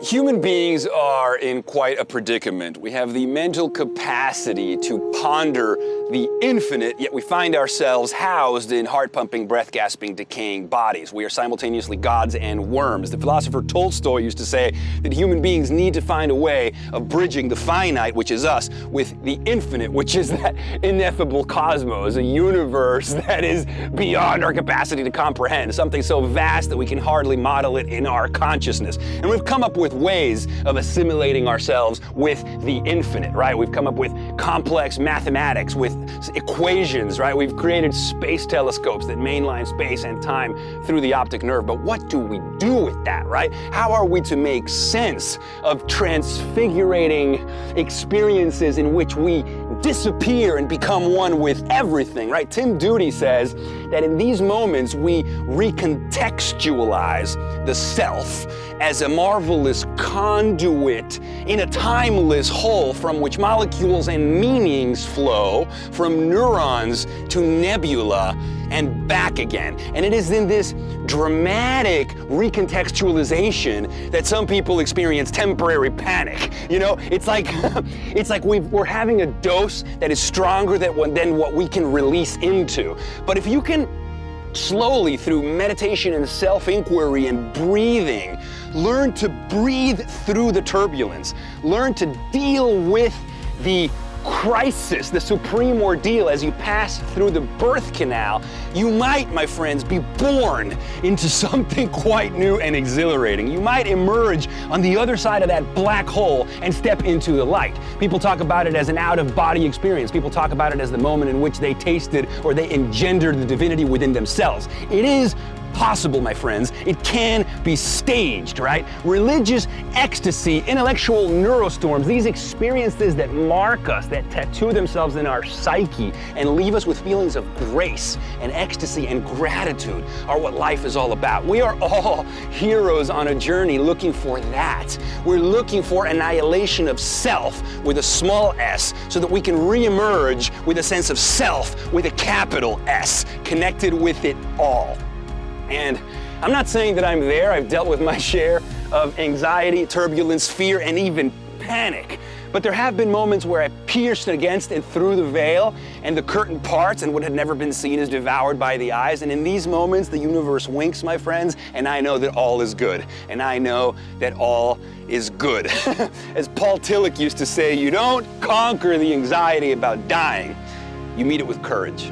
Human beings are in quite a predicament. We have the mental capacity to ponder the infinite, yet we find ourselves housed in heart-pumping, breath-gasping, decaying bodies. We are simultaneously gods and worms. The philosopher Tolstoy used to say that human beings need to find a way of bridging the finite, which is us, with the infinite, which is that ineffable cosmos, a universe that is beyond our capacity to comprehend, something so vast that we can hardly model it in our consciousness. And we've come up with ways of assimilating ourselves with the infinite, right? We've come up with complex mathematics, with equations, right? We've created space telescopes that mainline space and time through the optic nerve. But what do we do with that, right? How are we to make sense of transfigurating experiences in which we disappear and become one with everything, right? Tim Doody says that in these moments we recontextualize the self as a marvelous conduit in a timeless whole from which molecules and meanings flow from neurons to nebula and back again. And it is in this dramatic recontextualization that some people experience temporary panic. You know, it's like we're having a dose that is stronger than what we can release into. But if you can slowly, through meditation and self-inquiry and breathing, learn to breathe through the turbulence, learn to deal with the crisis, the supreme ordeal as you pass through the birth canal, you might, my friends, be born into something quite new and exhilarating. You might emerge on the other side of that black hole and step into the light. People talk about it as an out-of-body experience. People talk about it as the moment in which they tasted or they engendered the divinity within themselves. It is possible, my friends. It can be staged, right? Religious ecstasy, intellectual neurostorms, these experiences that mark us, that tattoo themselves in our psyche and leave us with feelings of grace and ecstasy and gratitude are what life is all about. We are all heroes on a journey looking for that. We're looking for annihilation of self with a small s so that we can reemerge with a sense of self with a capital S, connected with it all. And I'm not saying that I'm there. I've dealt with my share of anxiety, turbulence, fear, and even panic. But there have been moments where I pierced against and through the veil, and the curtain parts, and what had never been seen is devoured by the eyes. And in these moments, the universe winks, my friends, and I know that all is good. And I know that all is good. As Paul Tillich used to say, you don't conquer the anxiety about dying. You meet it with courage.